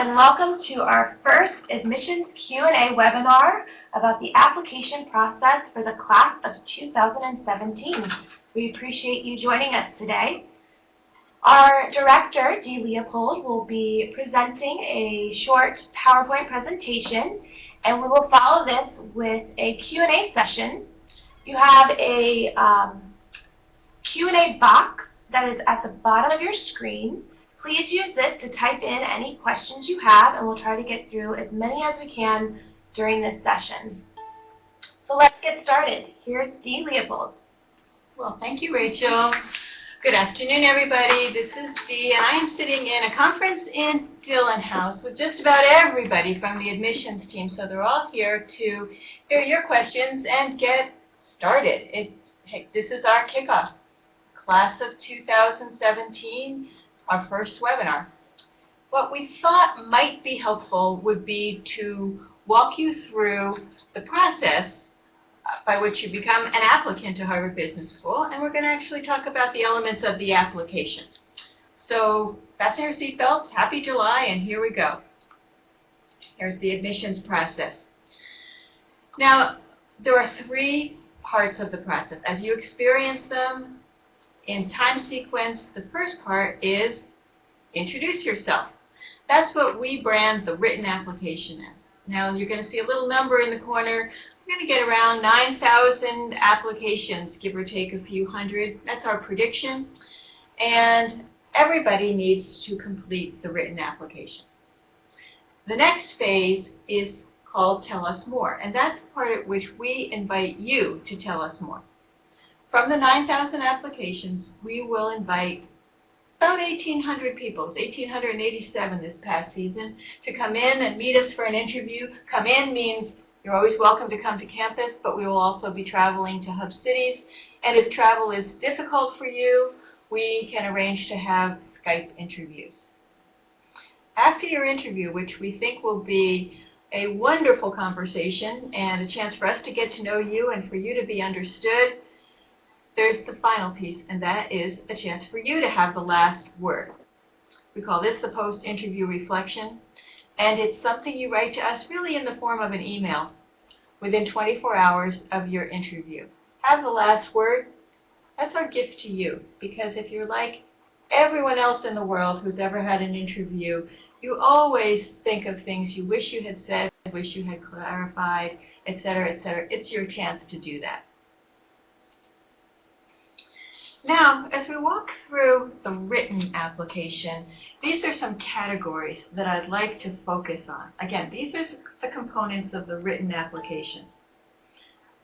and welcome to our first admissions Q&A webinar about the application process for the class of 2017. We appreciate you joining us today. Our director, Dee Leopold, will be presenting a short PowerPoint presentation, and we will follow this with a Q&A session. You have a Q&A box that is at the bottom of your screen. Please use this to type in any questions you have, and we'll try to get through as many as we can during this session. So let's get started. Here's Dee Leopold. Well, thank you, Rachel. Good afternoon, everybody. This is Dee, and I am sitting in a conference in Dillon House with just about everybody from the admissions team. So they're all here to hear your questions and get started. This is our kickoff. Class of 2017. Our first webinar. What we thought might be helpful would be to walk you through the process by which you become an applicant to Harvard Business School, and we're going to actually talk about the elements of the application. So fasten your seatbelts, happy July, and here we go. Here's the admissions process. Now, there are three parts of the process. As you experience them, in time sequence, the first part is introduce yourself. That's what we brand the written application as. Now you're going to see a little number in the corner. We're going to get around 9,000 applications, give or take a few hundred. That's our prediction. And everybody needs to complete the written application. The next phase is called Tell Us More, and that's the part at which we invite you to tell us more. From the 9,000 applications, we will invite about 1,800 people. It's 1,887 this past season to come in and meet us for an interview. Come in means you're always welcome to come to campus, but we will also be traveling to hub cities. And if travel is difficult for you, we can arrange to have Skype interviews. After your interview, which we think will be a wonderful conversation and a chance for us to get to know you and for you to be understood, there's the final piece, and that is a chance for you to have the last word. We call this the post-interview reflection, and it's something you write to us really in the form of an email within 24 hours of your interview. Have the last word. That's our gift to you, because if you're like everyone else in the world who's ever had an interview, you always think of things you wish you had said, wish you had clarified, etc., etc. It's your chance to do that. Now, as we walk through the written application, these are some categories that I'd like to focus on. Again, these are the components of the written application.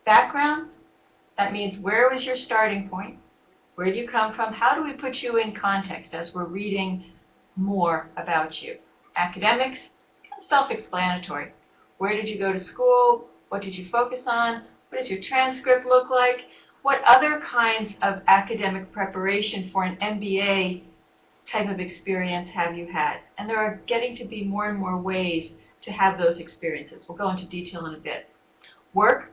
Background, that means where was your starting point? Where do you come from? How do we put you in context as we're reading more about you? Academics, self-explanatory. Where did you go to school? What did you focus on? What does your transcript look like? What other kinds of academic preparation for an MBA type of experience have you had? And there are getting to be more and more ways to have those experiences. We'll go into detail in a bit. Work,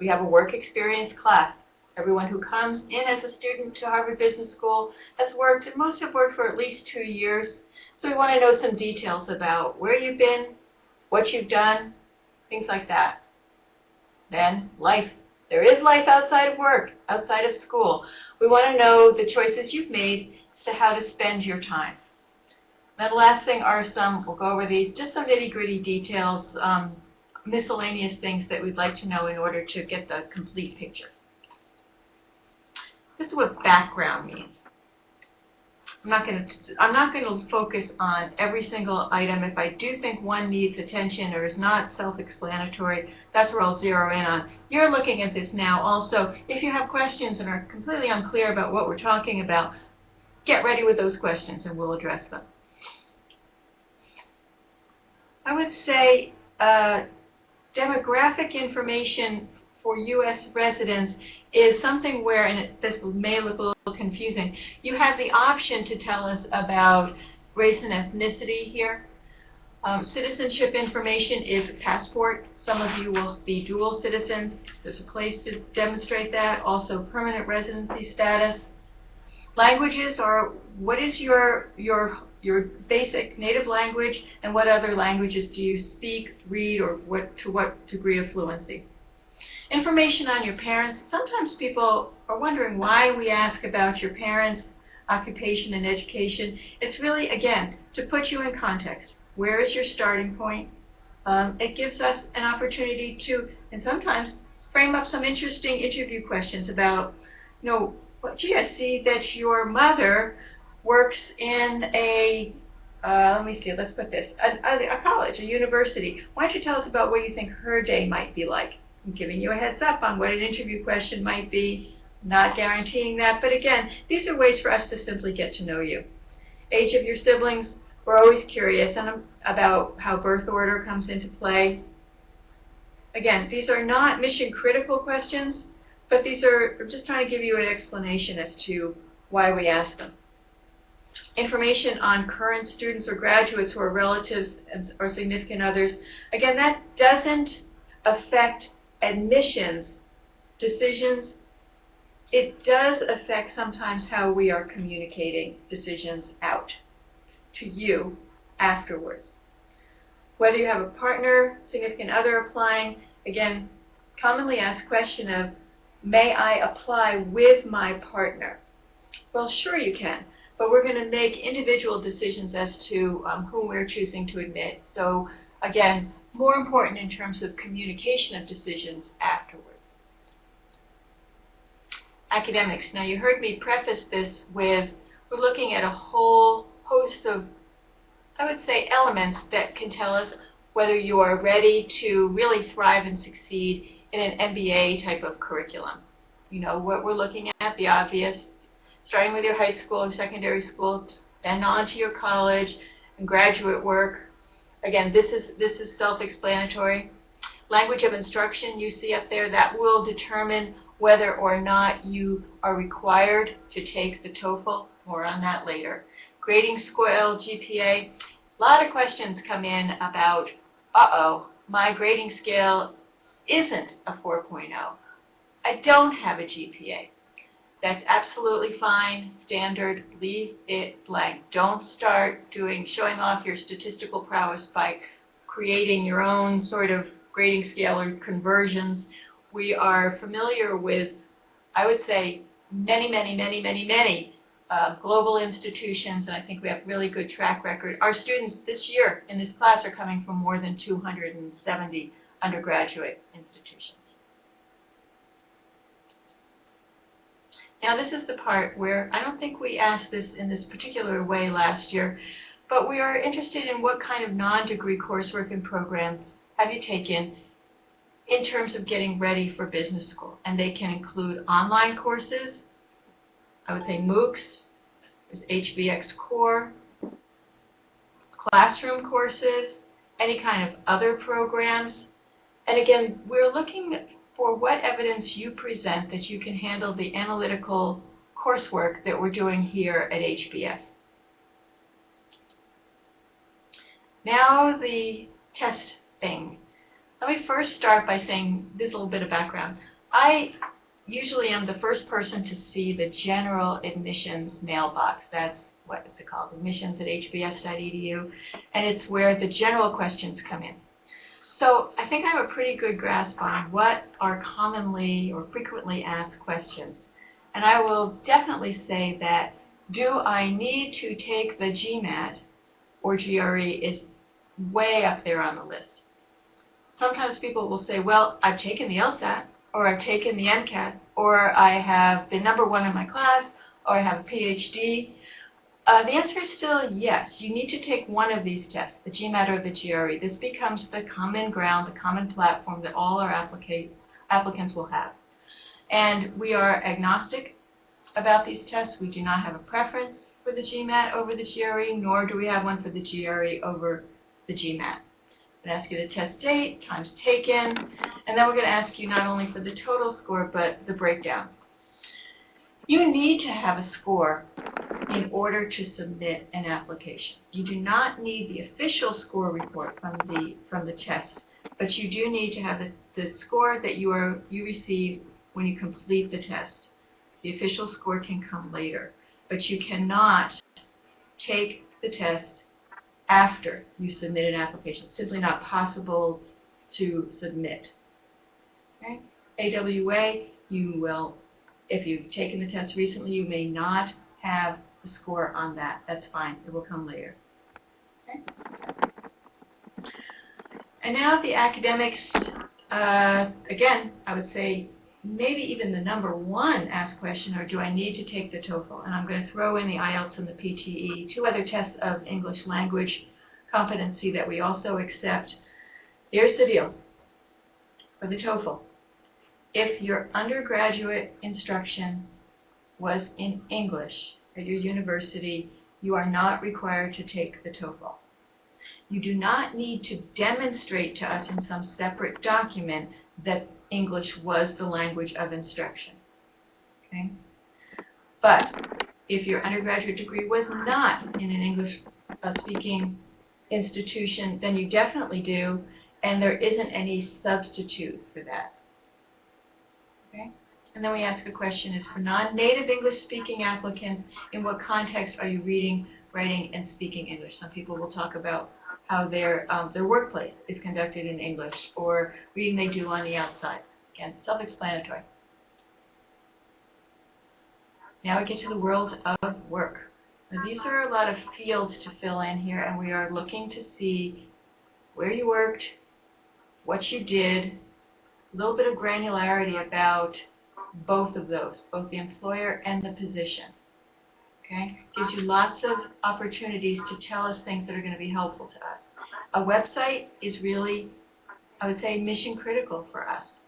we have a work experience class. Everyone who comes in as a student to Harvard Business School has worked, and most have worked for at least 2 years. So we want to know some details about where you've been, what you've done, things like that. Then life. There is life outside of work, outside of school. We want to know the choices you've made as to how to spend your time. Then the last thing are we'll go over these, just some nitty-gritty details, miscellaneous things that we'd like to know in order to get the complete picture. This is what background means. I'm not going to focus on every single item. If I do think one needs attention or is not self-explanatory, that's where I'll zero in on. You're looking at this now also. If you have questions and are completely unclear about what we're talking about, get ready with those questions and we'll address them. I would say demographic information for U.S. residents is something where, and this may look a little confusing, you have the option to tell us about race and ethnicity here. Citizenship information is passport. Some of you will be dual citizens. There's a place to demonstrate that. Also permanent residency status. Languages are, what is your your basic native language, and what other languages do you speak, read, or to what degree of fluency. Information on your parents. Sometimes people are wondering why we ask about your parents' occupation and education. It's really, again, to put you in context. Where is your starting point? It gives us an opportunity to, and sometimes, frame up some interesting interview questions about, gee, I see that your mother works in a, let's put this, a college, a university. Why don't you tell us about what you think her day might be like? I'm giving you a heads up on what an interview question might be, not guaranteeing that, but again, these are ways for us to simply get to know you. Age of your siblings, we're always curious about how birth order comes into play. Again, these are not mission critical questions, but these are just trying to give you an explanation as to why we ask them. Information on current students or graduates who are relatives or significant others. Again, that doesn't affect admissions decisions. It does affect sometimes how we are communicating decisions out to you afterwards. Whether you have a partner, significant other applying, again, commonly asked question of, may I apply with my partner? Well, sure you can, but we're going to make individual decisions as to whom we're choosing to admit. So again, more important in terms of communication of decisions afterwards. Academics. Now you heard me preface this with, we're looking at a whole host of, I would say, elements that can tell us whether you are ready to really thrive and succeed in an MBA type of curriculum. What we're looking at, the obvious, starting with your high school or secondary school, then on to your college and graduate work. Again, this is self-explanatory. Language of instruction you see up there, that will determine whether or not you are required to take the TOEFL. More on that later. Grading scale, GPA. A lot of questions come in about, my grading scale isn't a 4.0. I don't have a GPA. That's absolutely fine, standard, leave it blank. Don't start showing off your statistical prowess by creating your own sort of grading scale or conversions. We are familiar with, I would say, many global institutions, and I think we have really good track record. Our students this year in this class are coming from more than 270 undergraduate institutions. Now this is the part where I don't think we asked this in this particular way last year, but we are interested in what kind of non-degree coursework and programs have you taken in terms of getting ready for business school. And they can include online courses, I would say MOOCs, there's HBX Core, classroom courses, any kind of other programs. And again, we're looking for what evidence you present that you can handle the analytical coursework that we're doing here at HBS. Now the test thing. Let me first start by saying this a little bit of background. I usually am the first person to see the general admissions mailbox. That's what is it called, admissions@hbs.edu, and it's where the general questions come in. So I think I have a pretty good grasp on what are commonly or frequently asked questions. And I will definitely say that, do I need to take the GMAT or GRE is way up there on the list. Sometimes people will say, well, I've taken the LSAT, or I've taken the MCAT, or I have been #1 in my class, or I have a PhD. The answer is still yes. You need to take one of these tests, the GMAT or the GRE. This becomes the common ground, the common platform that all our applicants will have. And we are agnostic about these tests. We do not have a preference for the GMAT over the GRE, nor do we have one for the GRE over the GMAT. I'm going to ask you the test date, times taken, and then we're going to ask you not only for the total score, but the breakdown. You need to have a score in order to submit an application. You do not need the official score report from the test, but you do need to have the score that you receive when you complete the test. The official score can come later, but you cannot take the test after you submit an application. It's simply not possible to submit. Okay? AWA, you will, if you've taken the test recently, you may not have the score on that. That's fine. It will come later. Okay? And now the academics, again, I would say maybe even the number one asked question, or do I need to take the TOEFL? And I'm going to throw in the IELTS and the PTE, two other tests of English language competency that we also accept. Here's the deal for the TOEFL. If your undergraduate instruction was in English at your university, you are not required to take the TOEFL. You do not need to demonstrate to us in some separate document that English was the language of instruction. Okay? But if your undergraduate degree was not in an English-speaking institution, then you definitely do, and there isn't any substitute for that. Okay? And then we ask a question, is for non-native English-speaking applicants, in what context are you reading, writing, and speaking English? Some people will talk about how their workplace is conducted in English, or reading they do on the outside. Again, self-explanatory. Now we get to the world of work. Now these are a lot of fields to fill in here, and we are looking to see where you worked, what you did, a little bit of granularity about both of those, both the employer and the position. Okay? Gives you lots of opportunities to tell us things that are going to be helpful to us. A website is really, I would say, mission critical for us.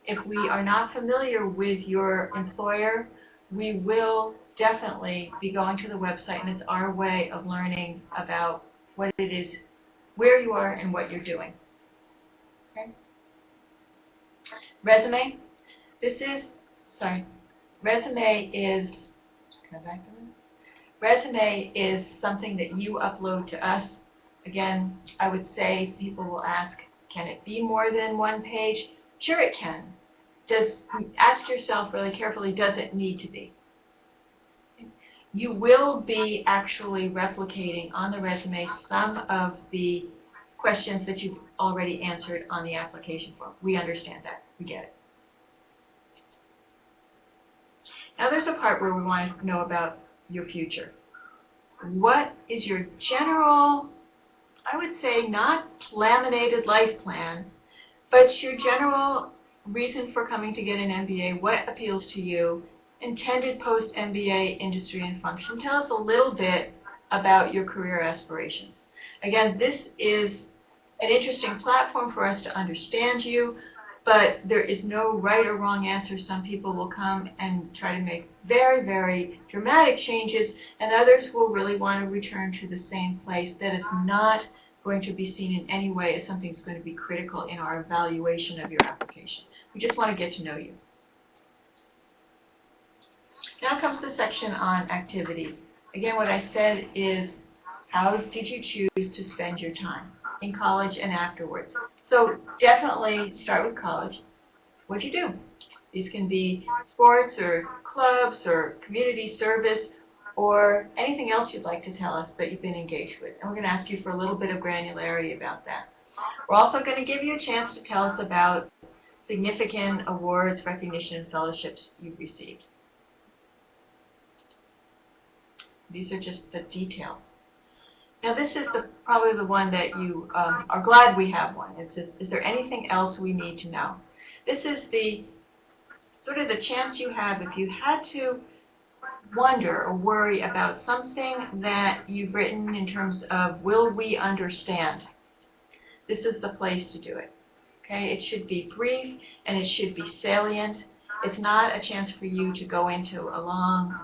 If we are not familiar with your employer, we will definitely be going to the website, and it's our way of learning about what it is, where you are, and what you're doing. Okay? Resume. Resume is, can I back to that? Resume is something that you upload to us. Again, I would say people will ask, can it be more than one page? Sure it can. Ask yourself really carefully, does it need to be? You will be actually replicating on the resume some of the questions that you've already answered on the application form. We understand that. We get it. Now there's a part where we want to know about your future. What is your general, I would say not laminated life plan, but your general reason for coming to get an MBA? What appeals to you? Intended post-MBA industry and function. Tell us a little bit about your career aspirations. Again, this is an interesting platform for us to understand you, but there is no right or wrong answer. Some people will come and try to make very, very dramatic changes, and others will really want to return to the same place. That is not going to be seen in any way as something that's going to be critical in our evaluation of your application. We just want to get to know you. Now comes the section on activities. Again, what I said is, how did you choose to spend your time in college and afterwards? So definitely start with college. What did you do? These can be sports or clubs or community service or anything else you'd like to tell us that you've been engaged with. And we're going to ask you for a little bit of granularity about that. We're also going to give you a chance to tell us about significant awards, recognition, and fellowships you've received. These are just the details. Now this is probably the one that you are glad we have one. It says, is there anything else we need to know? This is the sort of the chance you have if you had to wonder or worry about something that you've written in terms of, will we understand? This is the place to do it. Okay? It should be brief and it should be salient. It's not a chance for you to go into a long,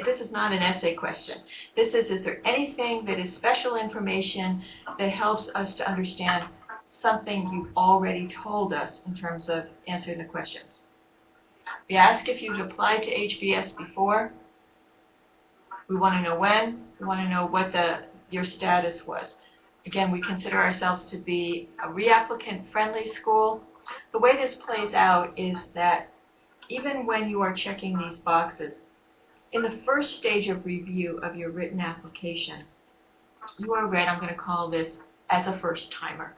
this is not an essay question. This is there anything that is special information that helps us to understand something you've already told us in terms of answering the questions? We ask if you've applied to HBS before. We want to know when. We want to know what your status was. Again, we consider ourselves to be a reapplicant-friendly school. The way this plays out is that even when you are checking these boxes, in the first stage of review of your written application, you are read, I'm going to call this, as a first-timer,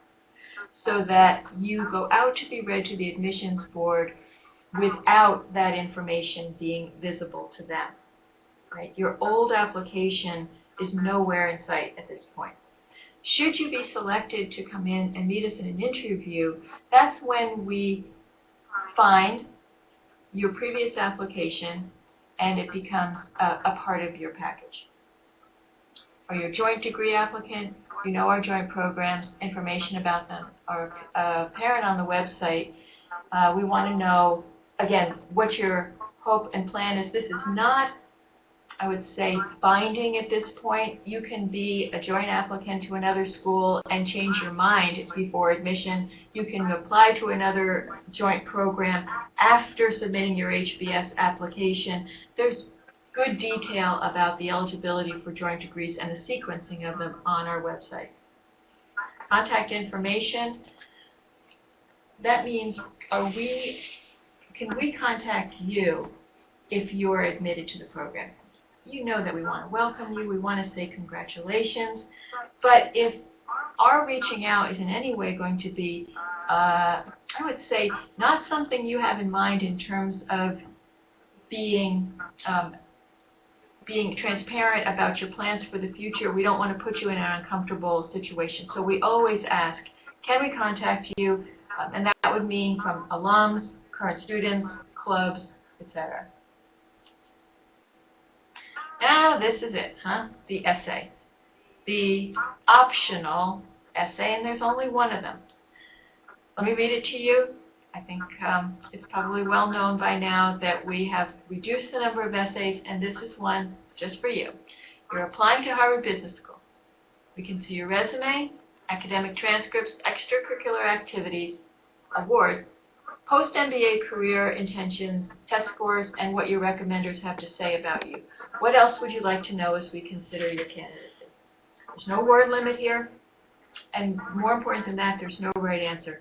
so that you go out to be read to the admissions board without that information being visible to them. Right? Your old application is nowhere in sight at this point. Should you be selected to come in and meet us in an interview, that's when we find your previous application and it becomes a part of your package. Are you a joint degree applicant? You know our joint programs, information about them are apparent on the website. We want to know, again, what your hope and plan is. This is not, I would say, binding at this point. You can be a joint applicant to another school and change your mind before admission. You can apply to another joint program after submitting your HBS application. There's good detail about the eligibility for joint degrees and the sequencing of them on our website. Contact information, that means can we contact you if you're admitted to the program? You know that we want to welcome you, we want to say congratulations, but if our reaching out is in any way going to be, I would say, not something you have in mind in terms of being transparent about your plans for the future, we don't want to put you in an uncomfortable situation. So we always ask, can we contact you? And that would mean from alums, current students, clubs, etc. Now this is it, the essay. The optional essay, and there's only one of them. Let me read it to you. I think it's probably well known by now that we have reduced the number of essays, and this is one just for you. You're applying to Harvard Business School. We can see your resume, academic transcripts, extracurricular activities, awards, post-MBA career intentions, test scores, and what your recommenders have to say about you. What else would you like to know as we consider your candidacy? There's no word limit here, and more important than that, there's no right answer.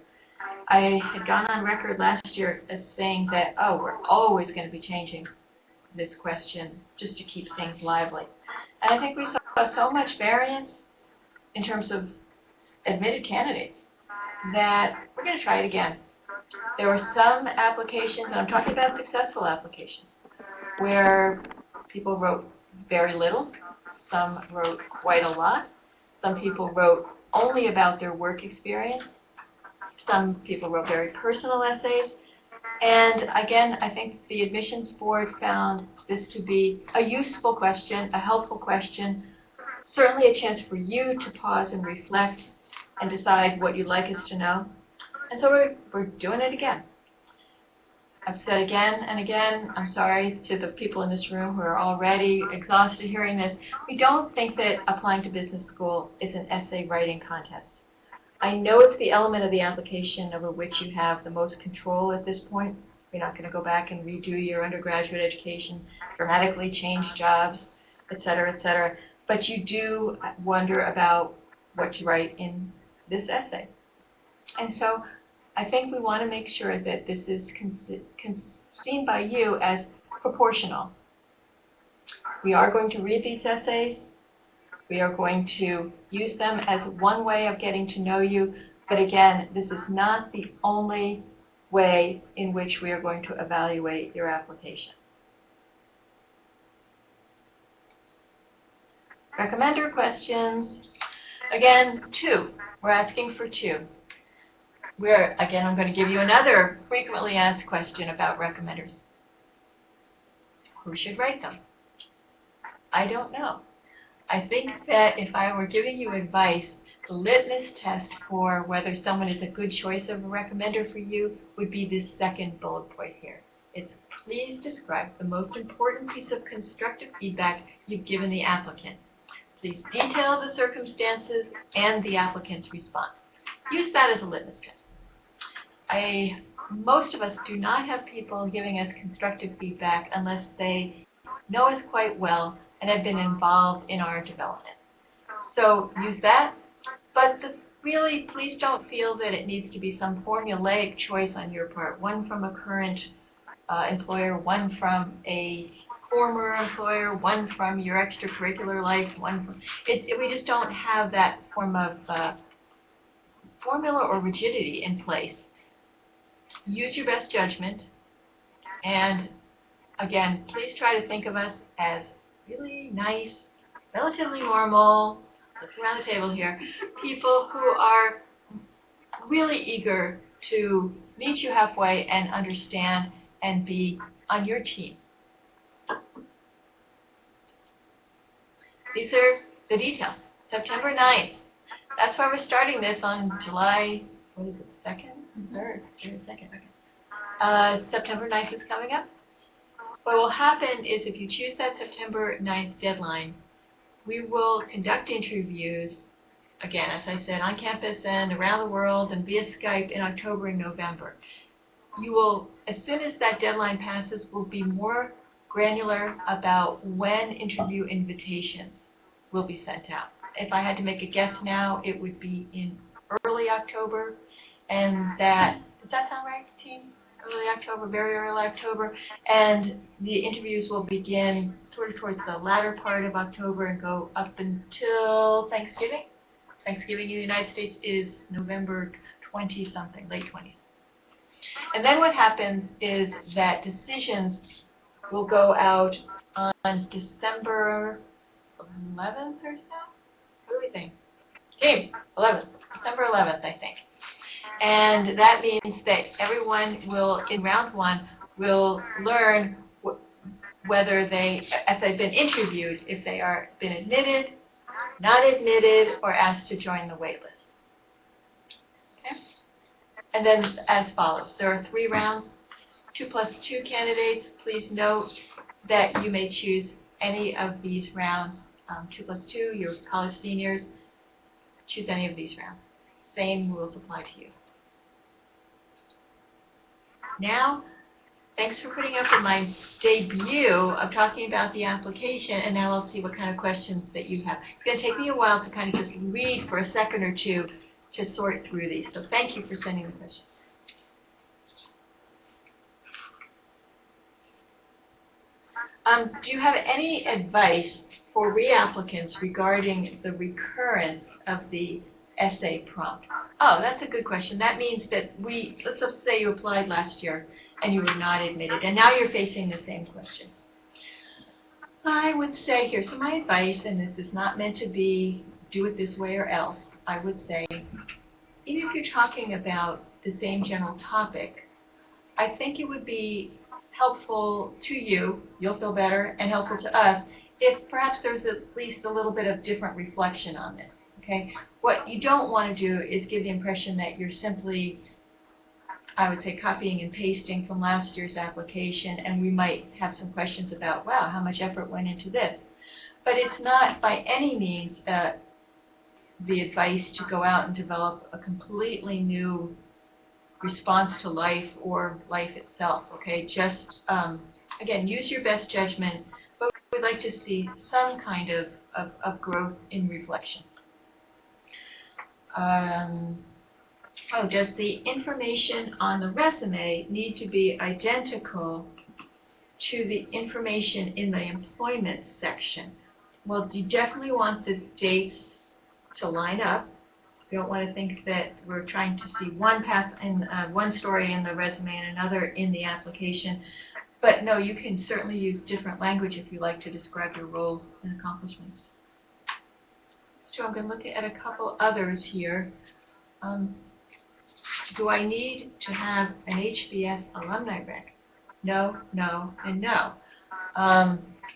I had gone on record last year as saying that, we're always going to be changing this question just to keep things lively. And I think we saw so much variance in terms of admitted candidates that we're going to try it again. There were some applications, and I'm talking about successful applications, where people wrote very little, some wrote quite a lot, some people wrote only about their work experience, some people wrote very personal essays, and again, I think the admissions board found this to be a useful question, a helpful question, certainly a chance for you to pause and reflect and decide what you'd like us to know. And so we're doing it again. I've said again and again, I'm sorry to the people in this room who are already exhausted hearing this, we don't think that applying to business school is an essay writing contest. I know it's the element of the application over which you have the most control at this point. You're not going to go back and redo your undergraduate education, dramatically change jobs, et cetera, but you do wonder about what to write in this essay. And so I think we want to make sure that this is seen by you as proportional. We are going to read these essays. We are going to use them as one way of getting to know you. But again, this is not the only way in which we are going to evaluate your application. Recommender questions. Again, 2. We're asking for 2. Again, I'm going to give you another frequently asked question about recommenders. Who should write them? I don't know. I think that if I were giving you advice, the litmus test for whether someone is a good choice of a recommender for you would be this second bullet point here. It's please describe the most important piece of constructive feedback you've given the applicant. Please detail the circumstances and the applicant's response. Use that as a litmus test. Most of us do not have people giving us constructive feedback unless they know us quite well and have been involved in our development. So use that, but really, please don't feel that it needs to be some formulaic choice on your part, one from a current employer, one from a former employer, one from your extracurricular life, one from, we just don't have that form of formula or rigidity in place. Use your best judgment, and again, please try to think of us as really nice, relatively normal, look around the table here, people who are really eager to meet you halfway and understand and be on your team. These are the details. September 9th. That's why we're starting this on July, what is it, 2nd? 3rd? 2nd, okay. September 9th is coming up. What will happen is if you choose that September 9th deadline, we will conduct interviews, again, as I said, on campus and around the world and via Skype in October and November. You will, as soon as that deadline passes, we'll be more granular about when interview invitations will be sent out. If I had to make a guess now, it would be in early October, and that, does that sound right, team? Early October, very early October, and the interviews will begin sort of towards the latter part of October and go up until Thanksgiving. Thanksgiving in the United States is November 20-something, late 20s. And then what happens is that decisions will go out on December 11th or so? What do we think? Team, 11th. December 11th, I think. And that means that everyone will, in round one, will learn whether they, as they've been interviewed, if they are been admitted, not admitted, or asked to join the wait list. Okay? And then as follows. There are 3 rounds, 2 plus 2 candidates. Please note that you may choose any of these rounds. 2 plus 2, your college seniors, choose any of these rounds. Same rules apply to you. Now, thanks for putting up with my debut of talking about the application, and now I'll see what kind of questions that you have. It's going to take me a while to kind of just read for a second or two to sort through these, so thank you for sending the questions. Do you have any advice for reapplicants regarding the recurrence of the essay prompt? Oh, that's a good question. That means that let's just say you applied last year and you were not admitted, and now you're facing the same question. I would say, here's my advice, and this is not meant to be do it this way or else. I would say, even if you're talking about the same general topic, I think it would be helpful to you, you'll feel better, and helpful to us, if perhaps there's at least a little bit of different reflection on this. Okay? What you don't want to do is give the impression that you're simply, I would say, copying and pasting from last year's application, and we might have some questions about, wow, how much effort went into this. But it's not by any means the advice to go out and develop a completely new response to life or life itself. Okay? Just, again, use your best judgment, but we'd like to see some kind of growth in reflection. Does the information on the resume need to be identical to the information in the employment section? Well, you definitely want the dates to line up. You don't want to think that we're trying to see one path in one story in the resume and another in the application. But no, you can certainly use different language if you like to describe your roles and accomplishments. So I'm going to look at a couple others here. Do I need to have an HBS alumni rec? No, no, and no.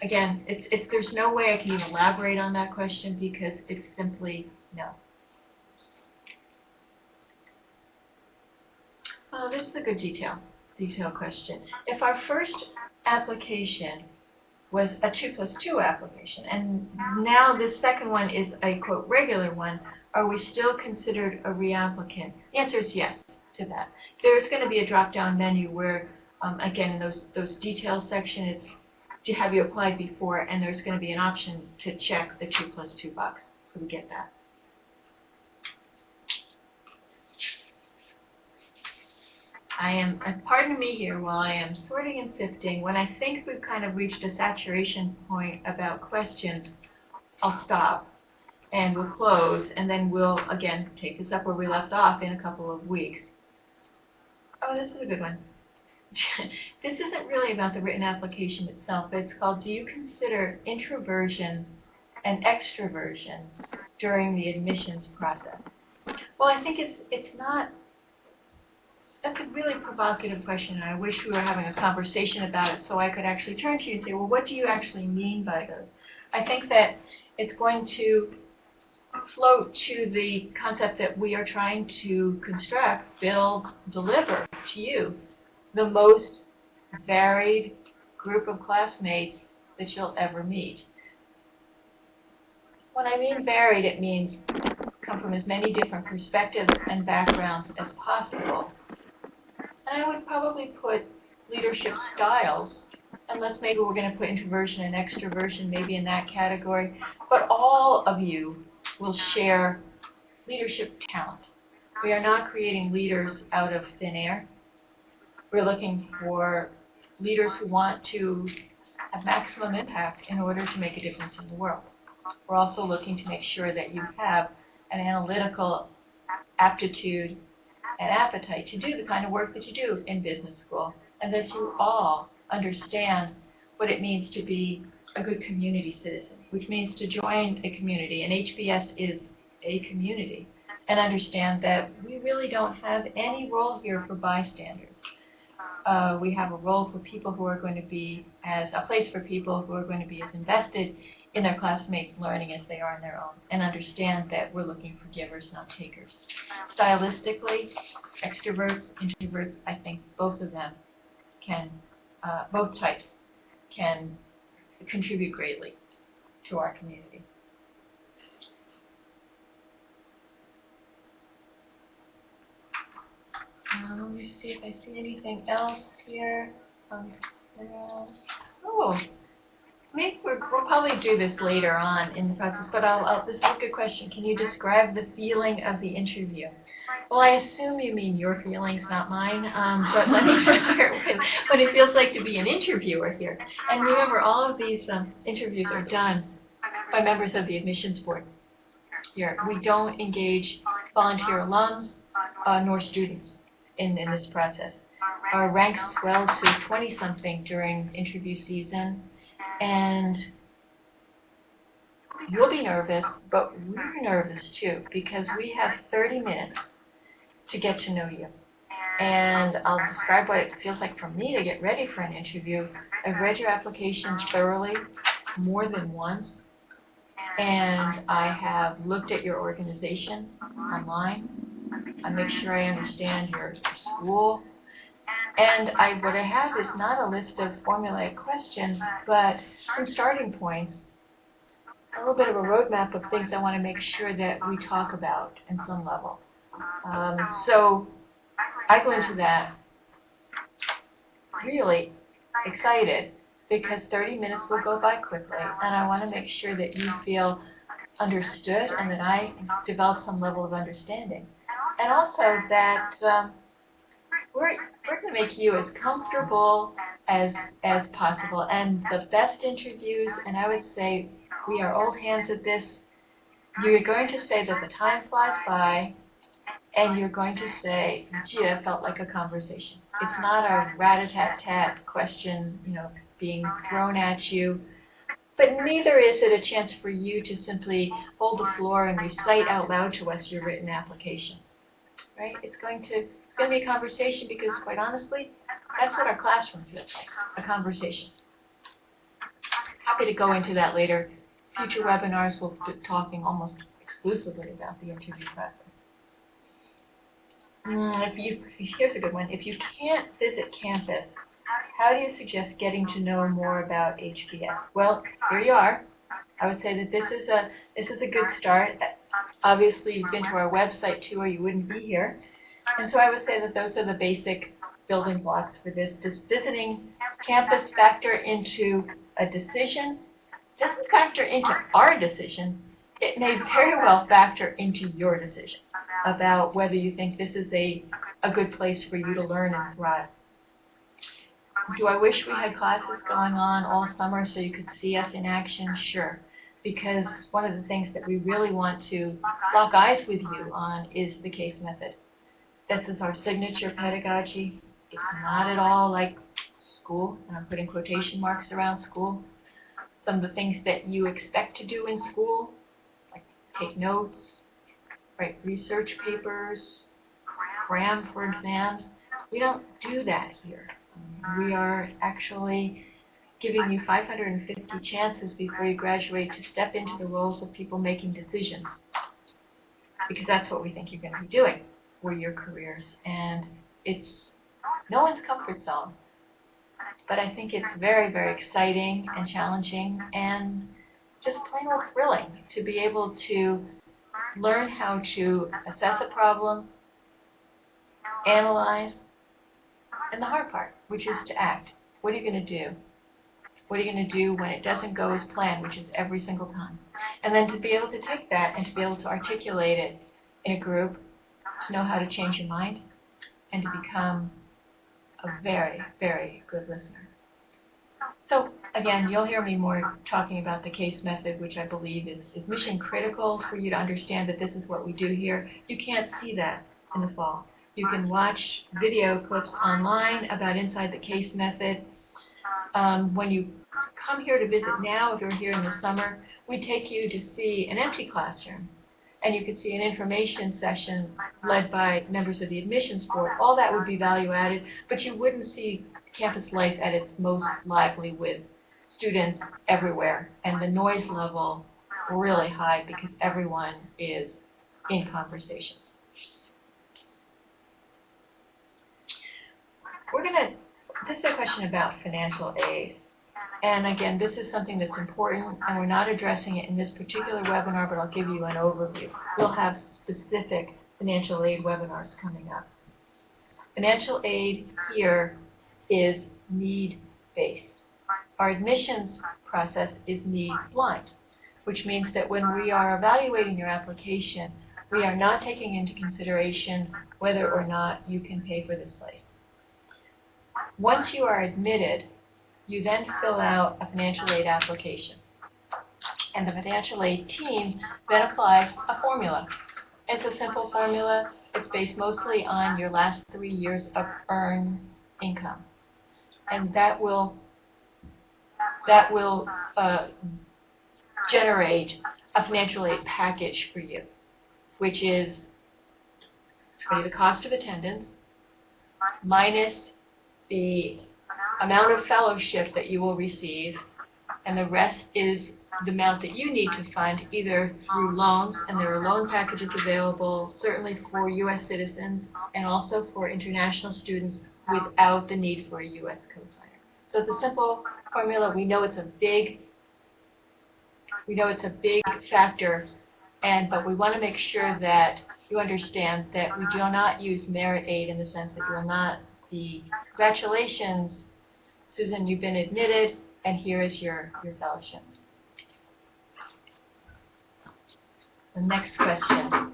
Again, there's no way I can even elaborate on that question because it's simply no. This is a good detail question. If our first application was a 2 plus 2 application, and now this second one is a, quote, regular one, are we still considered a reapplicant? The answer is yes to that. There's going to be a drop-down menu where, again, in those details section, it's have you applied before, and there's going to be an option to check the 2 plus 2 box, so we get that. and pardon me here while I am sorting and sifting, when I think we've kind of reached a saturation point about questions, I'll stop and we'll close, and then we'll, again, take this up where we left off in a couple of weeks. Oh, this is a good one. This isn't really about the written application itself, but it's called, do you consider introversion and extroversion during the admissions process? Well, I think it's not, that's a really provocative question, and I wish we were having a conversation about it so I could actually turn to you and say, well, what do you actually mean by those? I think that it's going to float to the concept that we are trying to construct, build, deliver to you the most varied group of classmates that you'll ever meet. When I mean varied, it means come from as many different perspectives and backgrounds as possible. And I would probably put leadership styles, unless maybe we're going to put introversion and extroversion maybe in that category, but all of you will share leadership talent. We are not creating leaders out of thin air. We're looking for leaders who want to have maximum impact in order to make a difference in the world. We're also looking to make sure that you have an analytical aptitude and appetite to do the kind of work that you do in business school, and that you all understand what it means to be a good community citizen, which means to join a community, and HBS is a community, and understand that we really don't have any role here for bystanders. We have a role for people who are going to be a place for people who are going to be as invested in their classmates' learning as they are in their own, and understand that we're looking for givers, not takers. Stylistically, extroverts, introverts, I think both of them can, both types can contribute greatly to our community. Let me see if I see anything else here. Oh, maybe we'll probably do this later on in the process, but this is a good question. Can you describe the feeling of the interview? Well, I assume you mean your feelings, not mine, but let me start with what it feels like to be an interviewer here. And remember, all of these interviews are done by members of the admissions board here. We don't engage volunteer alums nor students in this process. Our ranks swell to 20-something during interview season, and you'll be nervous, but we're nervous too, because we have 30 minutes to get to know you. And I'll describe what it feels like for me to get ready for an interview. I've read your applications thoroughly, more than once, and I have looked at your organization online. I make sure I understand your school. And what I have is not a list of formulaic questions, but some starting points, a little bit of a roadmap of things I want to make sure that we talk about in some level. So I go into that really excited, because 30 minutes will go by quickly, and I want to make sure that you feel understood and that I develop some level of understanding. And also that we're going to make you as comfortable as possible. And the best interviews, and I would say we are old hands at this, you're going to say that the time flies by, and you're going to say, gee, that felt like a conversation. It's not a rat-a-tat-tat question, being thrown at you. But neither is it a chance for you to simply hold the floor and recite out loud to us your written application. Right? It's going to be a conversation, because, quite honestly, that's what our classroom feels like, a conversation. Happy to go into that later. Future webinars will be talking almost exclusively about the interview process. Here's a good one. If you can't visit campus, how do you suggest getting to know more about HBS? Well, here you are. I would say that this is a good start. Obviously, you've been to our website too, or you wouldn't be here. And so I would say that those are the basic building blocks for this. Does visiting campus factor into a decision? It doesn't factor into our decision. It may very well factor into your decision about whether you think this is a a good place for you to learn and thrive. Do I wish we had classes going on all summer so you could see us in action? Sure. Because one of the things that we really want to lock eyes with you on is the case method. This is our signature pedagogy. It's not at all like school, and I'm putting quotation marks around school. Some of the things that you expect to do in school, like take notes, write research papers, cram for exams, we don't do that here. We are actually giving you 550 chances before you graduate to step into the roles of people making decisions, because that's what we think you're going to be doing for your careers. And it's no one's comfort zone, but I think it's very, very exciting and challenging and just plain old thrilling to be able to learn how to assess a problem, analyze, and the hard part, which is to act. What are you going to do? What are you going to do when it doesn't go as planned, which is every single time? And then to be able to take that and to be able to articulate it in a group, to know how to change your mind, and to become a very, very good listener. So again, you'll hear me more talking about the case method, which I believe is mission critical for you to understand that this is what we do here. You can't see that in the fall. You can watch video clips online about Inside the Case Method. When you come here to visit now, if you're here in the summer, we take you to see an empty classroom. And you could see an information session led by members of the admissions board. All that would be value added, but you wouldn't see campus life at its most lively with students everywhere, and the noise level really high because everyone is in conversations. This is a question about financial aid. And again, this is something that's important, and we're not addressing it in this particular webinar, but I'll give you an overview. We'll have specific financial aid webinars coming up. Financial aid here is need-based. Our admissions process is need-blind, which means that when we are evaluating your application, we are not taking into consideration whether or not you can pay for this place. Once you are admitted, you then fill out a financial aid application. And the financial aid team then applies a formula. It's a simple formula. It's based mostly on your last 3 years of earned income. And that will generate a financial aid package for you, which is the cost of attendance minus the amount of fellowship that you will receive, and the rest is the amount that you need to fund either through loans, and there are loan packages available certainly for U.S. citizens and also for international students without the need for a U.S. cosigner. So it's a simple formula. We know it's a big factor, but we want to make sure that you understand that we do not use merit aid in the sense that you will not be, congratulations, Susan, you've been admitted, and here is your fellowship. The next question.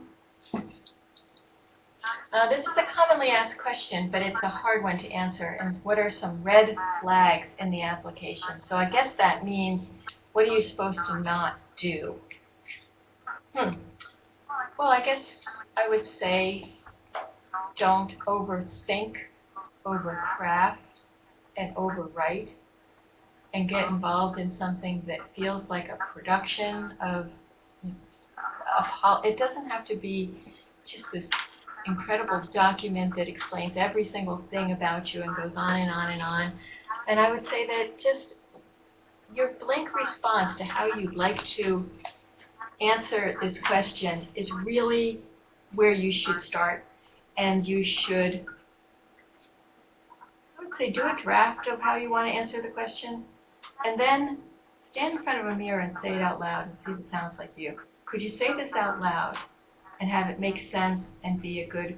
This is a commonly asked question, but it's a hard one to answer. And what are some red flags in the application? So I guess that means, what are you supposed to not do? Well, I guess I would say don't overthink, overcraft, and overwrite, and get involved in something that feels like a production of it doesn't have to be just this incredible document that explains every single thing about you and goes on and on and on. And I would say that just your blank response to how you'd like to answer this question is really where you should start. And you should, I would say, do a draft of how you want to answer the question, and then stand in front of a mirror and say it out loud and see if it sounds like you. Could you say this out loud and have it make sense and be a good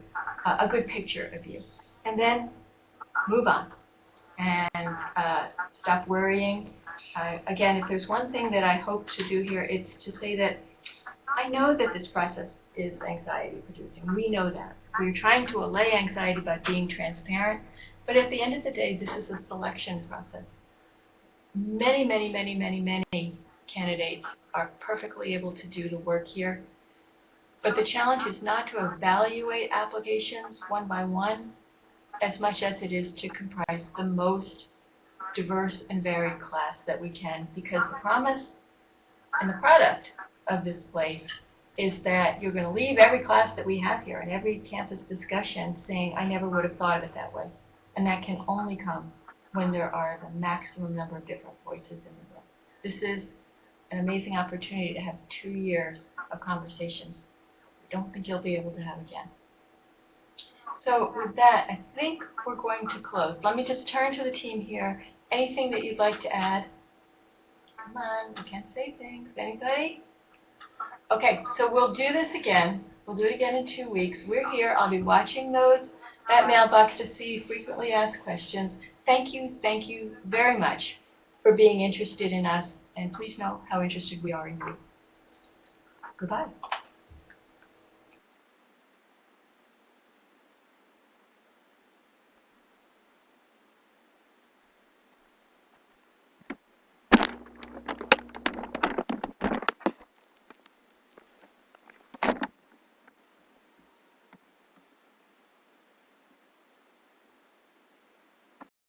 picture of you? And then move on and stop worrying. Again, if there's one thing that I hope to do here, it's to say that I know that this process is anxiety producing. We know that. We're trying to allay anxiety by being transparent, but at the end of the day, this is a selection process. Many, many, many, many, many candidates are perfectly able to do the work here, but the challenge is not to evaluate applications one by one as much as it is to comprise the most diverse and varied class that we can, because the promise and the product of this place is that you're going to leave every class that we have here and every campus discussion saying, I never would have thought of it that way. And that can only come when there are the maximum number of different voices in the room. This is an amazing opportunity to have 2 years of conversations I don't think you'll be able to have again. So with that, I think we're going to close. Let me just turn to the team here. Anything that you'd like to add? Come on, we can't say things. Anybody? Okay, so we'll do this again. We'll do it again in 2 weeks. We're here. I'll be watching that mailbox to see frequently asked questions. Thank you very much for being interested in us, and please know how interested we are in you. Goodbye.